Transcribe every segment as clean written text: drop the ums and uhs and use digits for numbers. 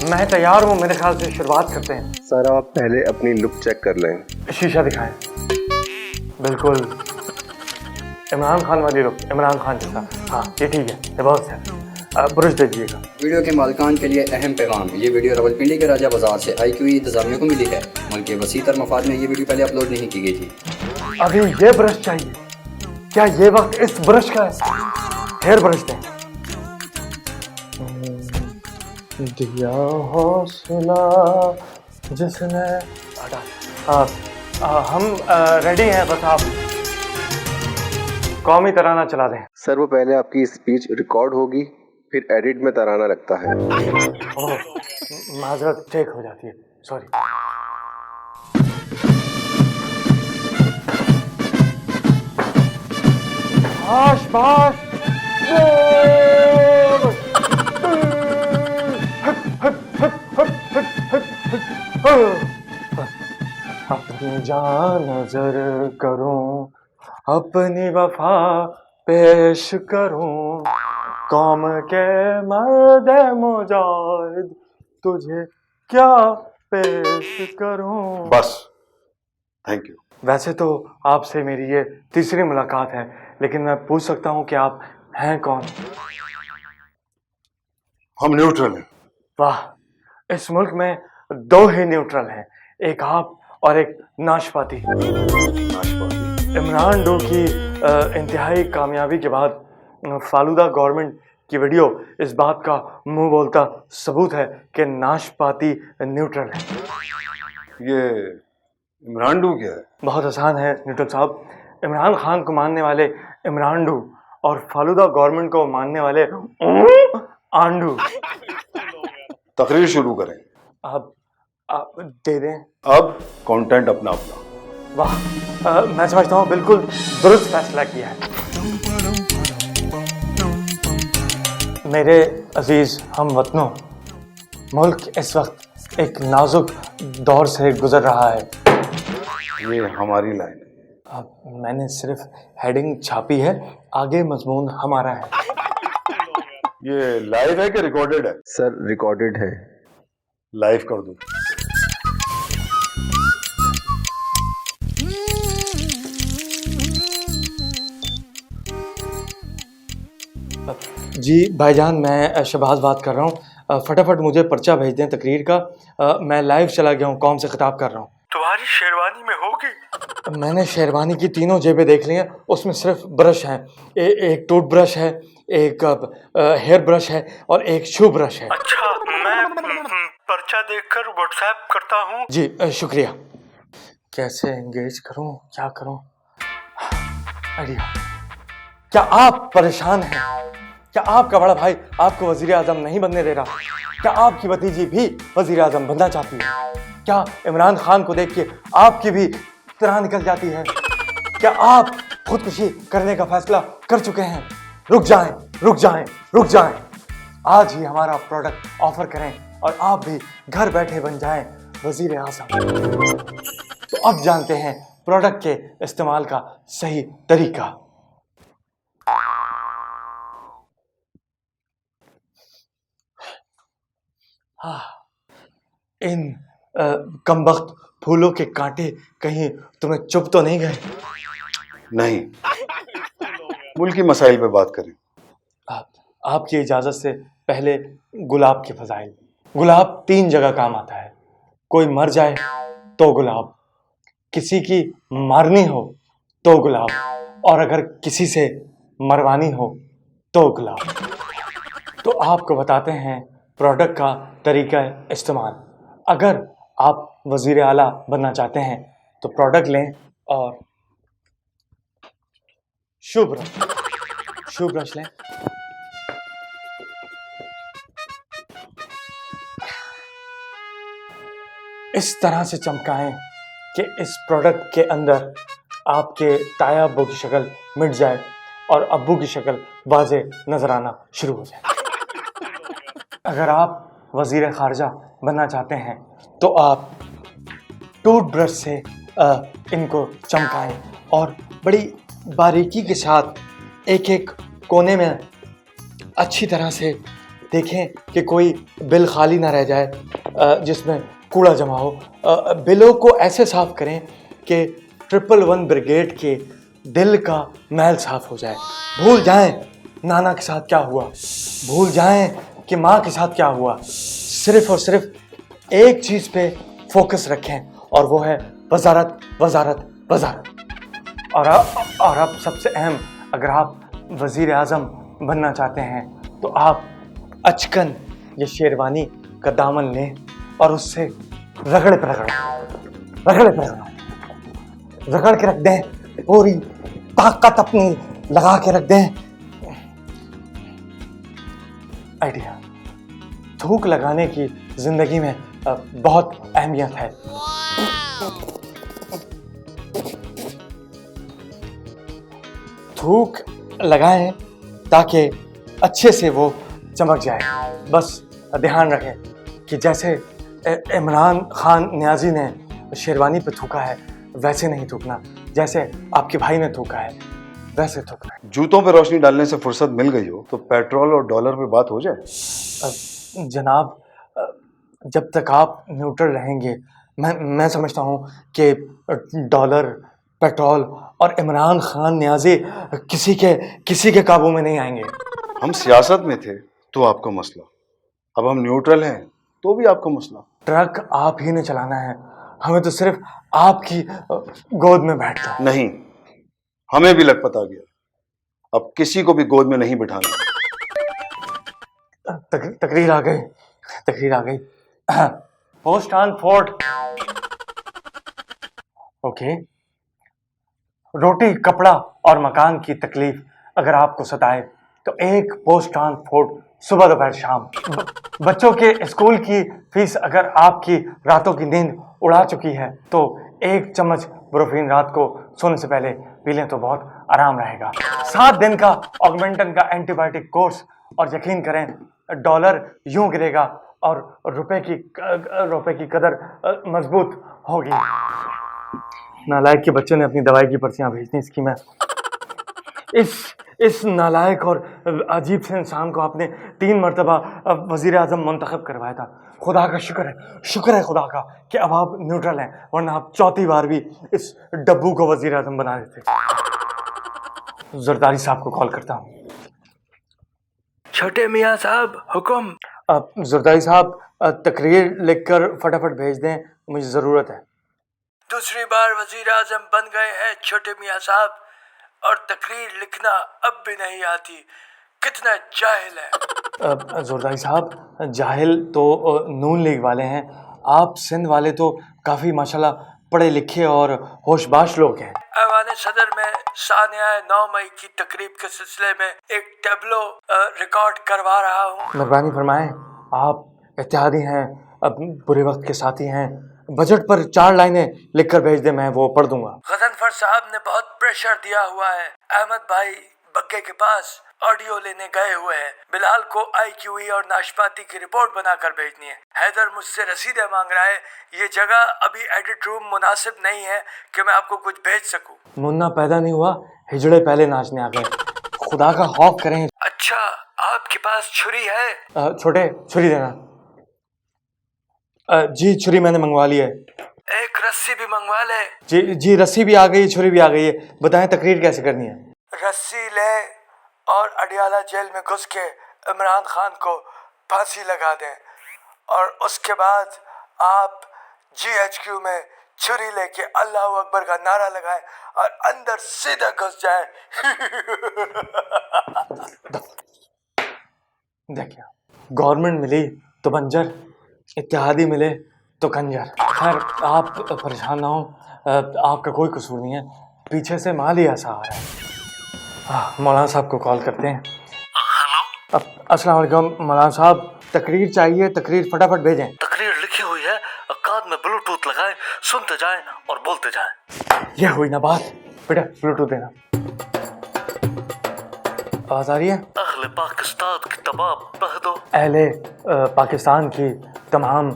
मैं तैयार हूँ, मेरे ख्याल से शुरुआत करते हैं। सर आप पहले अपनी लुक चेक कर लें। शीशा दिखाएं। बिल्कुल इमरान खान वाली लुक, इमरान खान जैसा। हाँ ये ठीक है, ये बहुत है। ब्रश दे दीजिएगा। वीडियो के मालिकान के लिए अहम पैगाम, ये वीडियो रावलपिंडी के राजा बाजार से IQE इंतजामिया को मिली है। मुल्क के वसीतर मफाद में ये वीडियो पहले अपलोड नहीं की गई थी। अभी ये ब्रश चाहिए, क्या ये वक्त इस ब्रश का है? हेयर ब्रश दें। दिया हौसला जिसने हम रेडी हैं, बस आप कौमी तराना चला दें। सर वो पहले आपकी स्पीच रिकॉर्ड होगी, फिर एडिट में तराना लगता है। ओह माजरत टेक हो जाती है, सॉरी। शाबाश। अपनी जान नजर करूं, अपनी वफा पेश करूं, कौम के मर्द मुजाहिद तुझे क्या पेश करूं। बस, थैंक यू। वैसे तो आपसे मेरी ये तीसरी मुलाकात है, लेकिन मैं पूछ सकता हूँ कि आप हैं कौन? हम न्यूट्रल हैं। वाह, इस मुल्क में दो ही न्यूट्रल हैं, एक आप और एक नाशपाती। इमरान डो की इंतहाई कामयाबी के बाद फालूदा गवर्नमेंट की वीडियो इस बात का मुंह बोलता सबूत है कि नाशपाती न्यूट्रल है। ये इमरान डू क्या है? बहुत आसान है न्यूट्रल साहब। इमरान खान को मानने वाले इमरान डू और फालूदा गवर्नमेंट को मानने वाले आंडू। तकरीर शुरू करें। आप दे दें। अब कंटेंट अपना अपना। वाह, मैं समझता हूँ बिल्कुल दुरुस्त फैसला किया है। मेरे अजीज हम वतनों, मुल्क इस वक्त एक नाजुक दौर से गुजर रहा है। ये हमारी लाइन है। मैंने सिर्फ हेडिंग छापी है, आगे मजमून हमारा है। ये लाइव है कि रिकॉर्डेड है? सर रिकॉर्डेड है। लाइव कर दो। जी भाईजान, मैं शहबाज बात कर रहा हूँ। फटाफट मुझे पर्चा भेज दें तकरीर का। मैं लाइव चला गया हूँ, कौम से खिताब कर रहा हूँ। तुम्हारी शेरवानी में होगी? मैंने शेरवानी की तीनों जेबें देख ली हैं, उसमें सिर्फ ब्रश हैं। एक टूथ ब्रश है, एक हेयर ब्रश है और एक शू ब्रश है। अच्छा, मैं पर्चा देखकर व्हाट्सएप करता हूँ। जी शुक्रिया। कैसे एंगेज करूँ, क्या करूँ? आइडिया। क्या आप परेशान हैं? क्या आपका बड़ा भाई आपको वजीर आजम नहीं बनने दे रहा? क्या आपकी भतीजी भी वजीर आजम बनना चाहती है? क्या इमरान खान को देख के आपकी भी तरह निकल जाती है? क्या आप खुदकुशी करने का फैसला कर चुके हैं? रुक जाएं, रुक जाएं, रुक जाएं। आज ही हमारा प्रोडक्ट ऑफर करें और आप भी घर बैठे बन जाएं वजीर आजम। तो अब जानते हैं प्रोडक्ट के इस्तेमाल का सही तरीका। इन कमबख्त फूलों के कांटे कहीं तुम्हें चुभ तो नहीं गए? नहीं, मुल्की मसाइल पे बात करें। आपकी इजाजत से पहले गुलाब के फजाइल। गुलाब 3 जगह काम आता है। कोई मर जाए तो गुलाब, किसी की मारनी हो तो गुलाब, और अगर किसी से मरवानी हो तो गुलाब। तो आपको बताते हैं प्रोडक्ट का तरीका इस्तेमाल। अगर आप वजीर आला बनना चाहते हैं तो प्रोडक्ट लें और शू ब्रश लें। इस तरह से चमकाएं कि इस प्रोडक्ट के अंदर आपके ताया अब्बू की शक्ल मिट जाए और अब्बू की शक्ल वाज़े नजर आना शुरू हो जाए। अगर आप वजीर खारजा बनना चाहते हैं तो आप टूथ ब्रश से इनको चमकाएं और बड़ी बारीकी के साथ एक एक कोने में अच्छी तरह से دیکھیں کہ کوئی بل خالی نہ رہ جائے جس میں کوڑا جمع ہو. بلوں کو ایسے صاف کریں کہ 111 بریگیڈ کے دل کا محل صاف ہو جائے. بھول جائیں نانا کے ساتھ کیا ہوا, بھول جائیں کہ ماں کے ساتھ کیا ہوا. صرف اور صرف ایک چیز پہ فوکس رکھیں اور وہ ہے وزارت وزارت وزارت. اور اب سب سے اہم, اگر آپ وزیر اعظم بننا چاہتے ہیں تو آپ اچکن یہ شیروانی کا دامن لیں اور اس سے رگڑ پہ رگڑ کے رکھ دیں, پوری طاقت اپنی لگا کے رکھ دیں. آئیڈیا, تھوک لگانے کی زندگی میں بہت اہمیت ہے. تھوک لگائیں تاکہ اچھے سے وہ چمک جائے. بس دھیان رکھیں کہ جیسے عمران خان نیازی نے شیروانی پہ تھوکا ہے ویسے نہیں تھوکنا, جیسے آپ کے بھائی نے تھوکا ہے ویسے تھوکنا ہے. جوتوں پہ روشنی ڈالنے سے فرصت مل گئی ہو تو پیٹرول اور ڈالر پہ بات ہو جائے. جناب, جب تک آپ نیوٹرل رہیں گے میں سمجھتا ہوں کہ ڈالر, پیٹرول اور عمران خان نیازی کسی کے قابو میں نہیں آئیں گے. ہم سیاست میں تھے تو آپ کا مسئلہ, اب ہم نیوٹرل ہیں تو بھی آپ کا مسئلہ. ٹرک آپ ہی نے چلانا ہے, ہمیں تو صرف آپ کی گود میں بیٹھتا. نہیں, ہمیں بھی لگ پتا گیا, اب کسی کو بھی گود میں نہیں بٹھانا. تقریر آ گئی. Post on fort. اوکے. روٹی, کپڑا اور مکان کی تکلیف اگر آپ کو ستائے تو ایک پوسٹ آن فورٹ صبح دوپہر شام. بچوں کے اسکول کی فیس اگر آپ کی راتوں کی نیند اڑا چکی ہے تو ایک چمچ بروفین رات کو سونے سے پہلے پی لیں تو بہت آرام رہے گا. 7 دن کا آگمنٹن کا اینٹی بایوٹک کورس, اور یقین کریں ڈالر یوں گرے گا اور روپے کی قدر مضبوط ہوگی. نالائق کے بچے نے اپنی دوائی کی پرچیاں بھیج دیں. اس کی میں اس نالائق اور عجیب سے انسان کو آپ نے 3 مرتبہ وزیر اعظم منتخب کروایا تھا. خدا کا شکر ہے خدا کا کہ اب آپ نیوٹرل ہیں, ورنہ آپ چوتھی بار بھی اس ڈبو کو وزیر اعظم بنا دیتے. زرداری صاحب کو کال کرتا ہوں. چھوٹے میاں صاحب حکم. زرداری صاحب تقریر لکھ کر فٹافٹ بھیج دیں, مجھے ضرورت ہے. دوسری بار وزیر اعظم بن گئے ہیں چھوٹے میاں صاحب, اور تقریر لکھنا اب بھی نہیں آتی. کتنا جاہل ہے. زرداری صاحب, جاہل تو نون لیگ والے ہیں, آپ سندھ والے تو کافی ماشاءاللہ پڑھے لکھے اور ہوش باش لوگ ہیں. ایوان صدر میں سانحہ 9 مئی کی تقریب کے سلسلے میں ایک ٹیبلو ریکارڈ کروا رہا ہوں. مہربانی فرمائیں, آپ اتحادی ہیں, اب برے وقت کے ساتھی ہیں, بجٹ پر 4 لائنیں لکھ کر بھیج دیں, میں وہ پڑھ دوں گا. غضنفر صاحب نے بہت پریشر دیا ہوا ہے. احمد بھائی بگے کے پاس آڈیو لینے گئے ہوئے ہیں. بلال کو IQE اور ناشپاتی کی رپورٹ بنا کر بھیجنی ہے. حیدر مجھ سے رسیدیں مانگ رہا ہے. یہ جگہ ابھی ایڈٹ روم مناسب نہیں ہے کہ میں آپ کو کچھ بھیج سکوں. منا پیدا نہیں ہوا, ہجڑے پہلے ناچنے آ گئے. خدا کا خوف کریں. اچھا, آپ کے پاس چھری ہے؟ چھوٹے, چھری دینا. جی چھری میں نے منگوا لی ہے. ایک رسی بھی منگوا لے. جی رسی بھی آ گئی, چھری بھی آ گئی ہے. بتائیں تقریر کیسے کرنی ہے. رسی لیں اور اڈیالہ جیل میں گھس کے عمران خان کو پھانسی لگا دیں, اور اس کے بعد آپ GHQ میں چھری لے کے اللہ اکبر کا نعرہ لگائیں اور اندر سیدھا گھس جائیں. دیکھیں, گورنمنٹ ملی تو بنجر, اتحادی ملے تو کنجر. خیر آپ پریشان نہ ہوں, آپ کا کوئی قصور نہیں ہے, پیچھے سے مال ہی ایسا آ رہا ہے. مولانا صاحب کو کال کرتے ہیں. السلام علیکم مولانا صاحب, تقریر چاہیے, تقریر فٹافٹ بھیجیں. تقریر لکھی ہوئی ہے, کان میں بلوٹوتھ لگائیں, سنتے جائیں اور بولتے جائیں. یہ ہوئی نا بات, بیٹا بلوٹوتھ دینا. آواز آ رہی ہے؟ اہل پاکستان کی تمام بہنوں, اہل پاکستان کی تمام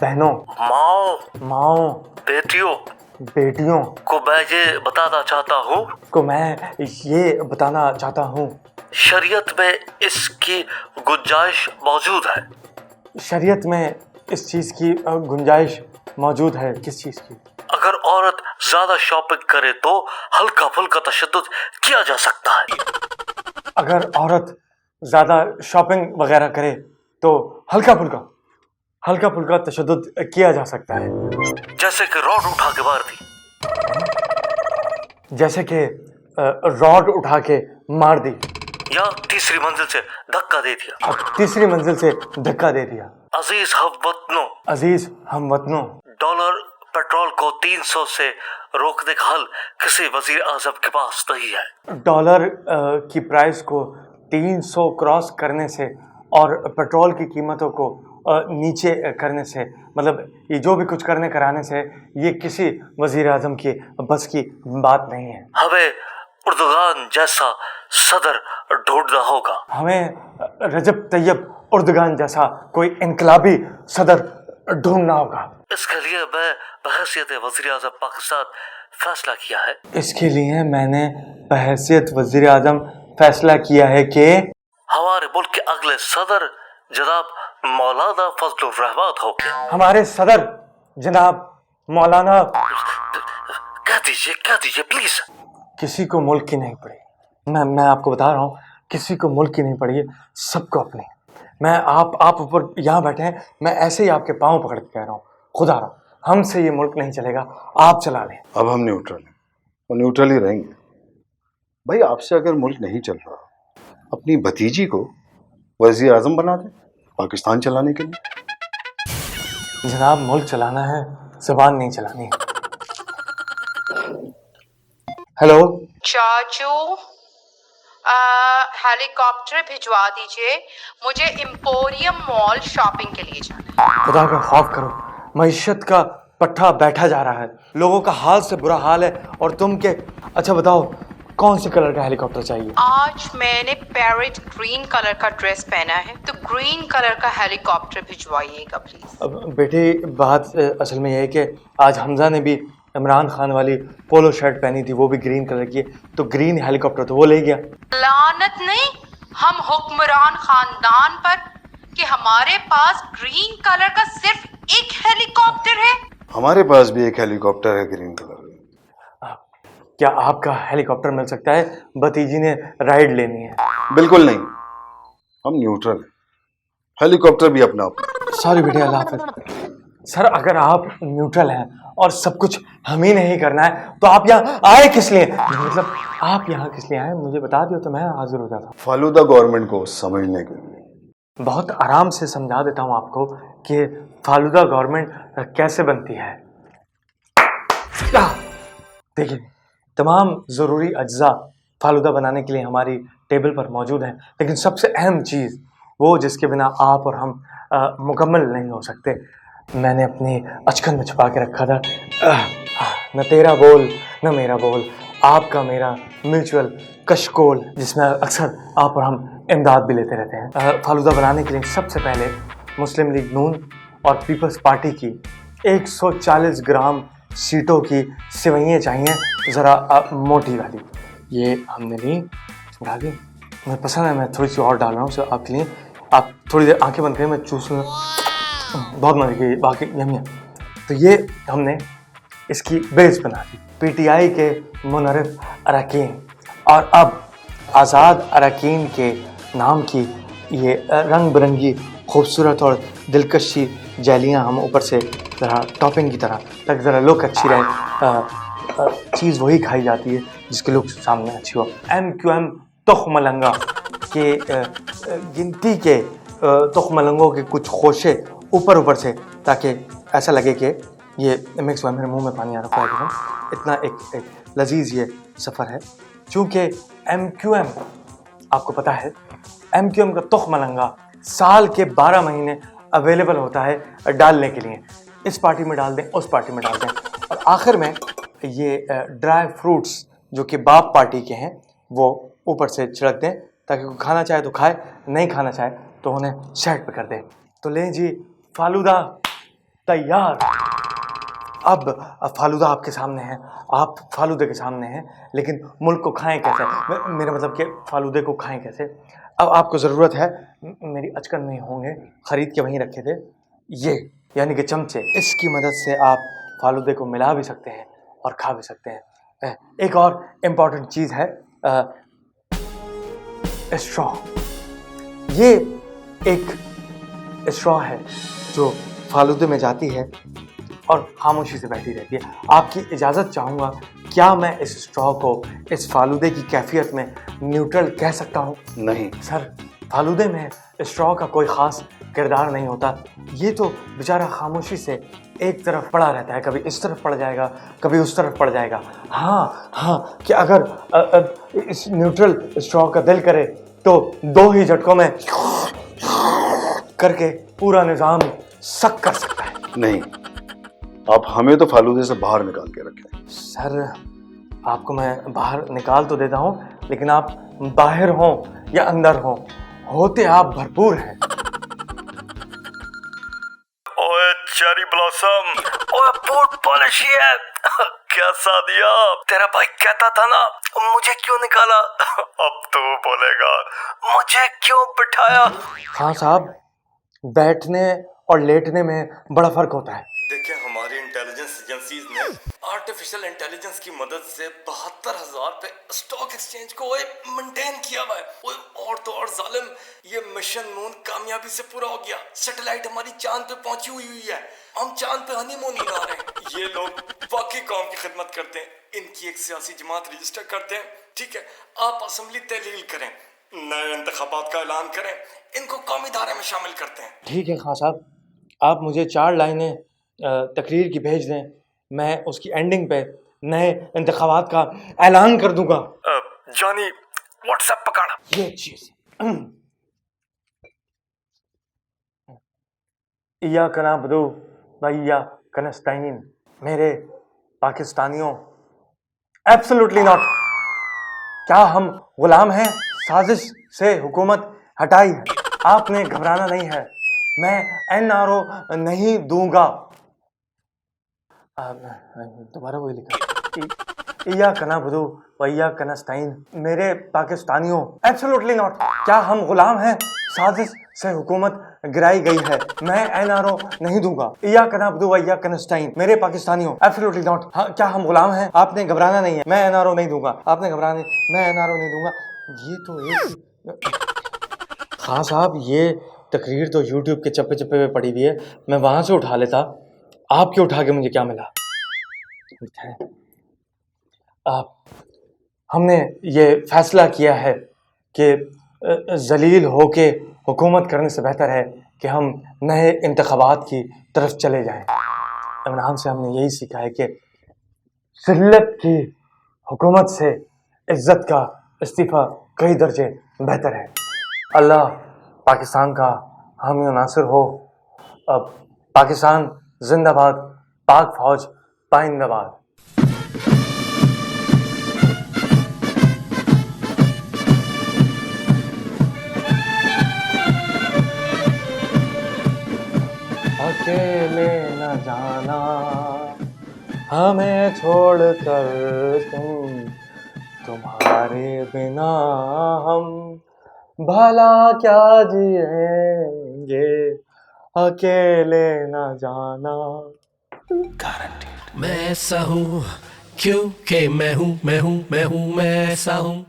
بہنوں, ماؤں, بیٹیوں کو میں یہ بتانا چاہتا ہوں शरीयत में इसकी गुंजाइश मौजूद है। शरीयत में इस चीज़ की गुंजाइश मौजूद है। किस चीज़ की? अगर औरत ज्यादा शॉपिंग करे तो हल्का फुल्का तशद्दुद किया जा सकता है। अगर औरत ज़्यादा शॉपिंग वगैरह करे तो हल्का फुल्का तशद्दुद किया जा सकता है। जैसे कि रॉड उठा के मार दी। जैसे कि रॉड उठा के मार दी, या तीसरी मंजिल से धक्का दे दिया। तीसरी मंजिल से धक्का दे दिया। अजीज हमवतनों, अजीज हमवतनों, डॉलर पेट्रोल को 300 से रोकने का हल किसी वजीर आजम के पास नहीं है। डॉलर की प्राइस को 300 क्रॉस करने से और पेट्रोल की कीमतों को नीचे करने से, मतलब ये जो भी कुछ करने कराने से, ये किसी वजीर आजम की बस की बात नहीं है। हमें उर्दुगान जैसा सदर ढूंढना होगा। हमें रजब तैयब उर्दुगान जैसा कोई इनकलाबी सदर ढूंढना होगा। इसके लिए मैं बहैसियत वज़ीर आज़म पाकिस्तान फैसला किया है। इसके लिए मैंने बहैसियत वज़ीर आज़म फैसला किया है कि हमारे मुल्क के अगले सदर जनाब मौलाना फजलुर रहमान होंगे। हमारे सदर जनाब मौलाना, कह दीजिए प्लीज। किसी को मुल्क की नहीं पड़ी। मैं आपको बता रहा हूँ, किसी को मुल्क की नहीं पड़ी है, सबको अपनी। मैं आप ऊपर यहाँ बैठे हैं, मैं ऐसे ही आपके पाँव पकड़ के कह रहा हूँ, खुदा रहा हमसे ये मुल्क नहीं चलेगा, आप चला लें। अब हम न्यूट्रल हैं और न्यूट्रल ही रहेंगे। भाई आपसे अगर मुल्क नहीं चल रहा, अपनी भतीजी को वज़ीर आज़म बना दें पाकिस्तान चलाने के लिए। जनाब मुल्क चलाना है, ज़बान नहीं चलानी है। हेलो चाचू, हेलीकॉप्टर भिजवा दीजिए, मुझे एम्पोरियम मॉल शॉपिंग के लिए जाना है। खुदा का खौफ करो, मईशत का पट्टा बैठा जा रहा है, लोगों का हाल से बुरा हाल है, और तुम के। अच्छा बताओ कौन से कलर का हेलीकॉप्टर चाहिए? आज मैंने पैरेट ग्रीन कलर का ड्रेस पहना है, तो ग्रीन कलर का हेलीकॉप्टर भिजवाइएगा प्लीज। अब बेटी बात असल में यह है कि आज हमजा ने भी इमरान खान वाली पोलो शर्ट पहनी थी, वो भी ग्रीन कलर की, तो ग्रीन हेलीकॉप्टर तो वो ले गया। लानत नहीं हम हुक्मरान खानदान पर कि हमारे पास ग्रीन कलर का सिर्फ एक हेलीकॉप्टर है। हमारे पास भी एक हेलीकॉप्टर है ग्रीन कलर। क्या आपका हेलीकॉप्टर मिल सकता है? भतीजी ने राइड लेनी है। बिल्कुल नहीं, हम न्यूट्रल हैं, हेलीकॉप्टर भी अपना अपना। सॉरी बेटे, अल्लाह हाफ़िज़। सर अगर आप न्यूट्रल हैं और सब कुछ हम ही नहीं करना है, तो आप यहाँ आए किस लिए? मतलब आप यहाँ किस लिए आए, मुझे बता दियो तो मैं हाजिर हो जाता। फालूदा गवर्नमेंट को समझने के लिए। बहुत आराम से समझा देता हूँ आपको कि फालूदा गवर्नमेंट कैसे बनती है। देखिए, तमाम ज़रूरी अज्जा फालूदा बनाने के लिए हमारी टेबल पर मौजूद हैं, लेकिन सबसे अहम चीज़ वो जिसके बिना आप और हम मुकम्मल नहीं हो सकते, मैंने अपनी अचकन में छुपा के रखा था। न तेरा बोल न मेरा बोल, आपका मेरा म्यूचुअल कशकोल, जिसमें अक्सर आप और हम इमदाद भी लेते रहते हैं। फालूदा बनाने के लिए सबसे पहले मुस्लिम लीग नून और पीपल्स पार्टी की 140 ग्राम सीटों की सिवैयाँ चाहिए, ज़रा मोटी वाली। ये हमने ली, डाली, मुझे पसंद है, मैं थोड़ी सी और डाल रहा हूँ उसे आपके लिए। आप थोड़ी देर आंखें बंद करें, मैं चूस लूँ, बहुत मज़े की, बाकी यमी। तो ये हमने इसकी बेस बना दी, पीटीआई के मुनरिफ अरकान, और अब आज़ाद अरकान के नाम की ये रंग बिरंगी खूबसूरत और दिलकशी जैलियाँ हम ऊपर से ज़रा टॉपिंग की तरह, ताकि ज़रा लुक अच्छी रहे। चीज़ वही खाई जाती है जिसकी लुक सामने अच्छी हो। MQM तुखमलंगा के गिनती के तुखमलंगों के कुछ खोशे ऊपर से, ताकि ऐसा लगे कि ये मिक्स हुआ। मेरे मुंह में पानी आ रहा है, इतना एक लजीज ये सफ़र है। चूँकि MQM आपको पता है, MQM का तुखमलंगा साल के 12 महीने अवेलेबल होता है डालने के लिए। इस पार्टी में डाल दें, उस पार्टी में डाल दें, और आखिर में ये ड्राई फ्रूट्स जो कि बाप पार्टी के हैं वो ऊपर से छिड़क दें, ताकि कोई खाना चाहे तो खाए, नहीं खाना चाहे तो उन्हें साइड पे कर दें। तो लें जी, फालूदा तैयार। اب فالودہ آپ کے سامنے ہے، آپ فالودے کے سامنے ہیں، لیکن ملک کو کھائیں کیسے؟ میرا مطلب کہ فالودے کو کھائیں کیسے؟ اب آپ کو ضرورت ہے، میری اچکن میں ہوں گے، خرید کے وہیں رکھے تھے، یہ یعنی کہ چمچے، اس کی مدد سے آپ فالودے کو ملا بھی سکتے ہیں اور کھا بھی سکتے ہیں۔ ایک اور امپورٹنٹ چیز ہے، اسٹرا۔ یہ ایک اسٹرا ہے جو فالودے میں جاتی ہے اور خاموشی سے بیٹھی رہتی ہے۔ آپ کی اجازت چاہوں گا، کیا میں اس اسٹرا کو اس فالودے کی کیفیت میں نیوٹرل کہہ سکتا ہوں؟ نہیں سر، فالودے میں اسٹرا کا کوئی خاص کردار نہیں ہوتا، یہ تو بیچارہ خاموشی سے ایک طرف پڑا رہتا ہے، کبھی اس طرف پڑ جائے گا، کبھی اس طرف پڑ جائے گا۔ ہاں کہ اگر اس نیوٹرل اسٹرا کا دل کرے تو 2 ہی جھٹکوں میں کر کے پورا نظام سک کر سکتا ہے۔ نہیں، آپ ہمیں تو فالودے سے باہر نکال کے رکھیں۔ سر، آپ کو میں باہر نکال تو دیتا ہوں، لیکن آپ باہر ہوں یا اندر ہوں، ہوتے آپ بھرپور ہیں۔ اوے چیری بلاسم، اوے بوٹ پالشی ہے، کیسا دیا؟ تیرا بھائی کہتا تھا نا مجھے کیوں نکالا، اب تو بولے گا مجھے کیوں بٹھایا۔ ہاں صاحب، بیٹھنے اور لیٹنے میں بڑا فرق ہوتا ہے۔ دیکھیں، ہماری انٹیلیجنس ایجنسیز نے آرٹیفیشل انٹیلیجنس کی مدد سے 72,000 پہ اسٹاک ایکسچینج کو مینٹین کیا ہوا ہے۔ اور تو اور ظالم، یہ مشن مون کامیابی سے پورا ہو گیا، سیٹلائٹ ہماری چاند پہ پہنچی ہوئی ہے، ہم چاند پہ ہنی مون منا رہے ہیں۔ یہ لوگ واقعی قوم کی خدمت کرتے ہیں، ان کی ایک سیاسی جماعت رجسٹر کرتے ہیں، ٹھیک ہے، آپ اسمبلی تحلیل کریں، نئے انتخابات کا اعلان کریں، ان کو قومی دھارے میں شامل کرتے ہیں۔ ٹھیک ہے خان صاحب، آپ مجھے 4 لائنیں تقریر کی بھیج دیں، میں اس کی اینڈنگ پہ نئے انتخابات کا اعلان کر دوں گا۔ جانی، واٹس ایپ پکڑ۔ یہ چیز ایاک نعبد و ایاک نستعین، میرے پاکستانیوں، ایبسولوٹلی ناٹ۔ کیا ہم غلام ہیں؟ سازش سے حکومت ہٹائی ہے، آپ نے گھبرانا نہیں ہے، میں NRO نہیں دوں گا۔ دوبارہ وہی لکھا، ایاک نعبد و ایاک نستعین، میرے پاکستانیوں، ایبسولوٹلی ناٹ۔ کیا ہم غلام ہیں؟ سازش سے حکومت گرائی گئی ہے، میں NRO نہیں دوں گا۔ ایاک نعبد و ایاک نستعین، میرے پاکستانیوں، ایبسولوٹلی ناٹ۔ کیا ہم غلام ہیں؟ آپ نے گھبرانا نہیں ہے، میں NRO نہیں دوں گا، آپ نے گھبرانا نہیں، میں NRO نہیں دوں گا۔ یہ تو ایک خان صاحب، یہ تقریر تو یوٹیوب کے چپے چپے پہ پڑی ہوئی ہے، میں وہاں سے اٹھا لیتا، آپ کے اٹھا کے مجھے کیا ملا؟ ہم نے یہ فیصلہ کیا ہے کہ ذلیل ہو کے حکومت کرنے سے بہتر ہے کہ ہم نئے انتخابات کی طرف چلے جائیں۔ عمران سے ہم نے یہی سیکھا ہے کہ ذلت کی حکومت سے عزت کا استعفیٰ کئی درجے بہتر ہے۔ اللہ پاکستان کا حامی و ناصر ہو۔ اب پاکستان زندہ باد، پاک فوج پائندہ باد۔ اکیلے نہ جانا ہمیں چھوڑ کر تم، تمہارے بنا ہم بھلا کیا جئیں گے، اکیلے نہ جانا۔ میں ایسا ہوں کیونکہ میں ہوں میں ایسا ہوں۔